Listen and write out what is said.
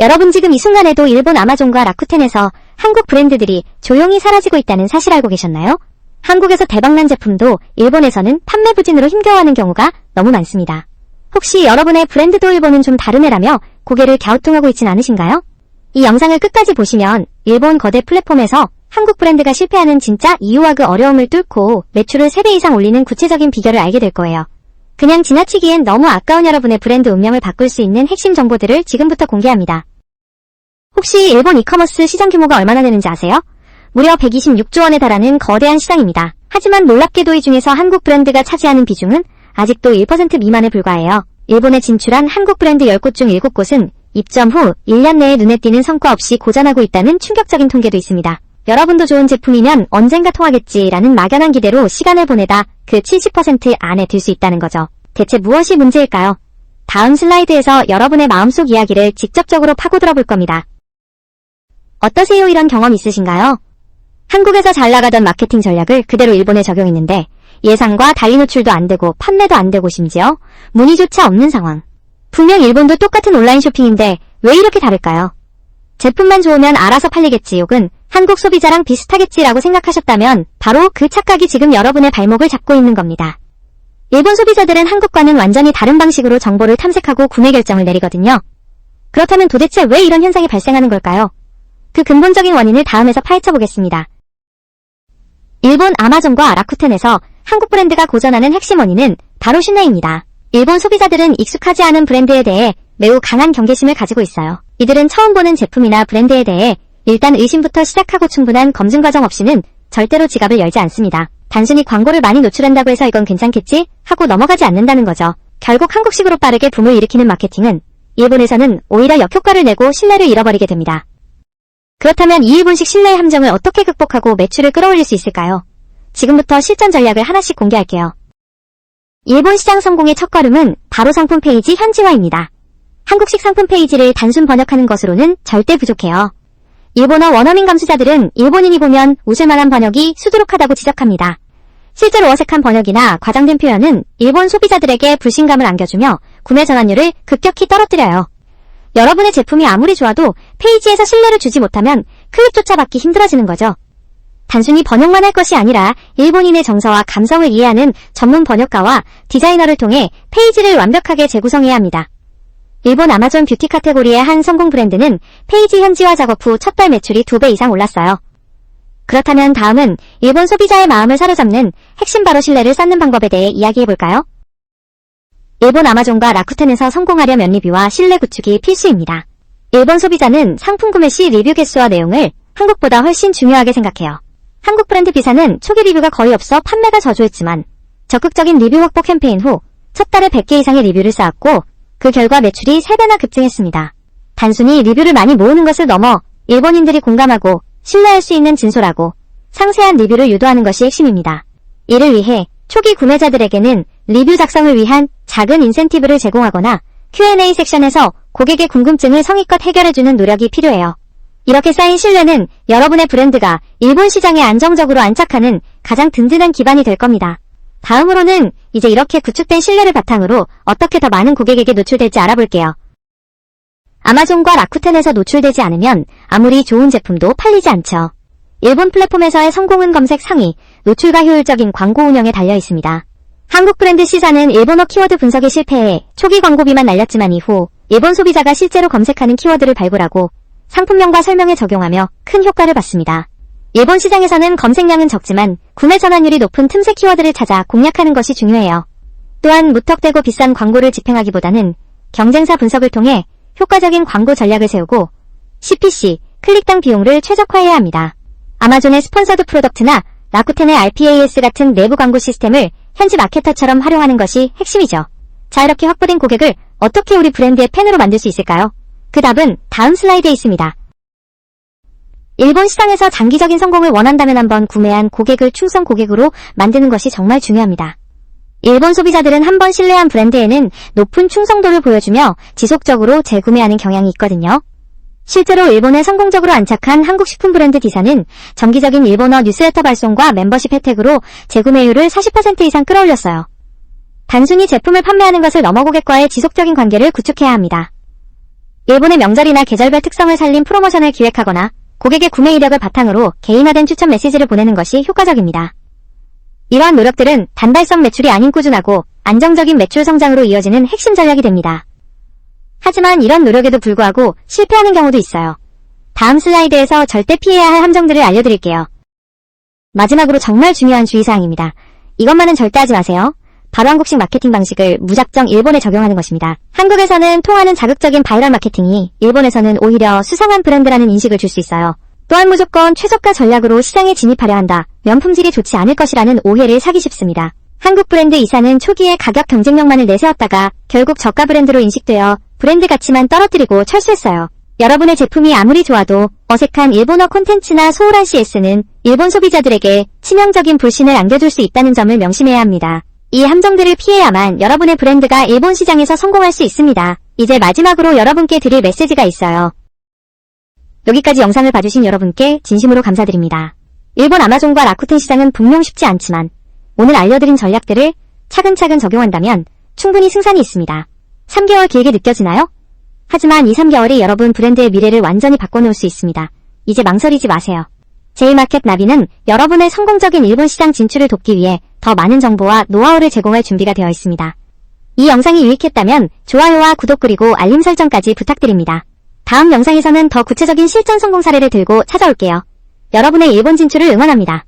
여러분 지금 이 순간에도 일본 아마존과 라쿠텐에서 한국 브랜드들이 조용히 사라지고 있다는 사실 알고 계셨나요? 한국에서 대박난 제품도 일본에서는 판매 부진으로 힘겨워하는 경우가 너무 많습니다. 혹시 여러분의 브랜드도 일본은 좀 다른 애라며 고개를 갸우뚱하고 있진 않으신가요? 이 영상을 끝까지 보시면 일본 거대 플랫폼에서 한국 브랜드가 실패하는 진짜 이유와 그 어려움을 뚫고 매출을 3배 이상 올리는 구체적인 비결을 알게 될 거예요. 그냥 지나치기엔 너무 아까운 여러분의 브랜드 운명을 바꿀 수 있는 핵심 정보들을 지금부터 공개합니다. 혹시 일본 이커머스 시장 규모가 얼마나 되는지 아세요? 무려 126조 원에 달하는 거대한 시장입니다. 하지만 놀랍게도 이 중에서 한국 브랜드가 차지하는 비중은 아직도 1% 미만에 불과해요. 일본에 진출한 한국 브랜드 10곳 중 7곳은 입점 후 1년 내에 눈에 띄는 성과 없이 고전하고 있다는 충격적인 통계도 있습니다. 여러분도 좋은 제품이면 언젠가 통하겠지라는 막연한 기대로 시간을 보내다 그 70% 안에 들 수 있다는 거죠. 대체 무엇이 문제일까요? 다음 슬라이드에서 여러분의 마음속 이야기를 직접적으로 파고들어 볼 겁니다. 어떠세요? 이런 경험 있으신가요? 한국에서 잘 나가던 마케팅 전략을 그대로 일본에 적용했는데 예상과 달리 노출도 안 되고 판매도 안 되고 심지어 문의조차 없는 상황. 분명 일본도 똑같은 온라인 쇼핑인데 왜 이렇게 다를까요? 제품만 좋으면 알아서 팔리겠지 혹은 한국 소비자랑 비슷하겠지라고 생각하셨다면 바로 그 착각이 지금 여러분의 발목을 잡고 있는 겁니다. 일본 소비자들은 한국과는 완전히 다른 방식으로 정보를 탐색하고 구매 결정을 내리거든요. 그렇다면 도대체 왜 이런 현상이 발생하는 걸까요? 그 근본적인 원인을 다음에서 파헤쳐 보겠습니다. 일본 아마존과 라쿠텐에서 한국 브랜드가 고전하는 핵심 원인은 바로 신뢰입니다. 일본 소비자들은 익숙하지 않은 브랜드에 대해 매우 강한 경계심을 가지고 있어요. 이들은 처음 보는 제품이나 브랜드에 대해 일단 의심부터 시작하고 충분한 검증 과정 없이는 절대로 지갑을 열지 않습니다. 단순히 광고를 많이 노출한다고 해서 이건 괜찮겠지? 하고 넘어가지 않는다는 거죠. 결국 한국식으로 빠르게 붐을 일으키는 마케팅은 일본에서는 오히려 역효과를 내고 신뢰를 잃어버리게 됩니다. 그렇다면 이 일본식 신뢰의 함정을 어떻게 극복하고 매출을 끌어올릴 수 있을까요? 지금부터 실전 전략을 하나씩 공개할게요. 일본 시장 성공의 첫걸음은 바로 상품 페이지 현지화입니다. 한국식 상품 페이지를 단순 번역하는 것으로는 절대 부족해요. 일본어 원어민 감수자들은 일본인이 보면 웃을만한 번역이 수두룩하다고 지적합니다. 실제로 어색한 번역이나 과장된 표현은 일본 소비자들에게 불신감을 안겨주며 구매 전환율을 급격히 떨어뜨려요. 여러분의 제품이 아무리 좋아도 페이지에서 신뢰를 주지 못하면 클릭조차 받기 힘들어지는 거죠. 단순히 번역만 할 것이 아니라 일본인의 정서와 감성을 이해하는 전문 번역가와 디자이너를 통해 페이지를 완벽하게 재구성해야 합니다. 일본 아마존 뷰티 카테고리의 한 성공 브랜드는 페이지 현지화 작업 후 첫 달 매출이 2배 이상 올랐어요. 그렇다면 다음은 일본 소비자의 마음을 사로잡는 핵심 바로 신뢰를 쌓는 방법에 대해 이야기해볼까요? 일본 아마존과 라쿠텐에서 성공하려면 리뷰와 신뢰 구축이 필수입니다. 일본 소비자는 상품 구매 시 리뷰 개수와 내용을 한국보다 훨씬 중요하게 생각해요. 한국 브랜드 비사는 초기 리뷰가 거의 없어 판매가 저조했지만 적극적인 리뷰 확보 캠페인 후 첫 달에 100개 이상의 리뷰를 쌓았고 그 결과 매출이 3배나 급증했습니다. 단순히 리뷰를 많이 모으는 것을 넘어 일본인들이 공감하고 신뢰할 수 있는 진솔하고 상세한 리뷰를 유도하는 것이 핵심입니다. 이를 위해 초기 구매자들에게는 리뷰 작성을 위한 작은 인센티브를 제공하거나 Q&A 섹션에서 고객의 궁금증을 성의껏 해결해주는 노력이 필요해요. 이렇게 쌓인 신뢰는 여러분의 브랜드가 일본 시장에 안정적으로 안착하는 가장 든든한 기반이 될 겁니다. 다음으로는 이제 이렇게 구축된 신뢰를 바탕으로 어떻게 더 많은 고객에게 노출될지 알아볼게요. 아마존과 라쿠텐에서 노출되지 않으면 아무리 좋은 제품도 팔리지 않죠. 일본 플랫폼에서의 성공은 검색 상위, 노출과 효율적인 광고 운영에 달려 있습니다. 한국 브랜드 시사는 일본어 키워드 분석에 실패해 초기 광고비만 날렸지만 이후 일본 소비자가 실제로 검색하는 키워드를 발굴하고 상품명과 설명에 적용하며 큰 효과를 봤습니다. 일본 시장에서는 검색량은 적지만 구매 전환율이 높은 틈새 키워드를 찾아 공략하는 것이 중요해요. 또한 무턱대고 비싼 광고를 집행하기보다는 경쟁사 분석을 통해 효과적인 광고 전략을 세우고 CPC, 클릭당 비용을 최적화해야 합니다. 아마존의 스폰서드 프로덕트나 라쿠텐의 RPAS 같은 내부 광고 시스템을 현지 마케터처럼 활용하는 것이 핵심이죠. 자, 이렇게 확보된 고객을 어떻게 우리 브랜드의 팬으로 만들 수 있을까요? 그 답은 다음 슬라이드에 있습니다. 일본 시장에서 장기적인 성공을 원한다면 한번 구매한 고객을 충성 고객으로 만드는 것이 정말 중요합니다. 일본 소비자들은 한번 신뢰한 브랜드에는 높은 충성도를 보여주며 지속적으로 재구매하는 경향이 있거든요. 실제로 일본에 성공적으로 안착한 한국 식품 브랜드 디사는 정기적인 일본어 뉴스레터 발송과 멤버십 혜택으로 재구매율을 40% 이상 끌어올렸어요. 단순히 제품을 판매하는 것을 넘어 고객과의 지속적인 관계를 구축해야 합니다. 일본의 명절이나 계절별 특성을 살린 프로모션을 기획하거나 고객의 구매 이력을 바탕으로 개인화된 추천 메시지를 보내는 것이 효과적입니다. 이러한 노력들은 단달성 매출이 아닌 꾸준하고 안정적인 매출 성장으로 이어지는 핵심 전략이 됩니다. 하지만 이런 노력에도 불구하고 실패하는 경우도 있어요. 다음 슬라이드에서 절대 피해야 할 함정들을 알려드릴게요. 마지막으로 정말 중요한 주의사항입니다. 이것만은 절대 하지 마세요. 바로 한국식 마케팅 방식을 무작정 일본에 적용하는 것입니다. 한국에서는 통하는 자극적인 바이럴 마케팅이 일본에서는 오히려 수상한 브랜드라는 인식을 줄 수 있어요. 또한 무조건 최저가 전략으로 시장에 진입하려 한다. 명품질이 좋지 않을 것이라는 오해를 사기 쉽습니다. 한국 브랜드 이사는 초기에 가격 경쟁력만을 내세웠다가 결국 저가 브랜드로 인식되어 브랜드 가치만 떨어뜨리고 철수했어요. 여러분의 제품이 아무리 좋아도 어색한 일본어 콘텐츠나 소홀한 CS는 일본 소비자들에게 치명적인 불신을 안겨줄 수 있다는 점을 명심해야 합니다. 이 함정들을 피해야만 여러분의 브랜드가 일본 시장에서 성공할 수 있습니다. 이제 마지막으로 여러분께 드릴 메시지가 있어요. 여기까지 영상을 봐주신 여러분께 진심으로 감사드립니다. 일본 아마존과 라쿠텐 시장은 분명 쉽지 않지만 오늘 알려드린 전략들을 차근차근 적용한다면 충분히 승산이 있습니다. 3개월 길게 느껴지나요? 하지만 이 3개월이 여러분 브랜드의 미래를 완전히 바꿔놓을 수 있습니다. 이제 망설이지 마세요. J마켓 나비는 여러분의 성공적인 일본 시장 진출을 돕기 위해 더 많은 정보와 노하우를 제공할 준비가 되어 있습니다. 이 영상이 유익했다면 좋아요와 구독 그리고 알림 설정까지 부탁드립니다. 다음 영상에서는 더 구체적인 실전 성공 사례를 들고 찾아올게요. 여러분의 일본 진출을 응원합니다.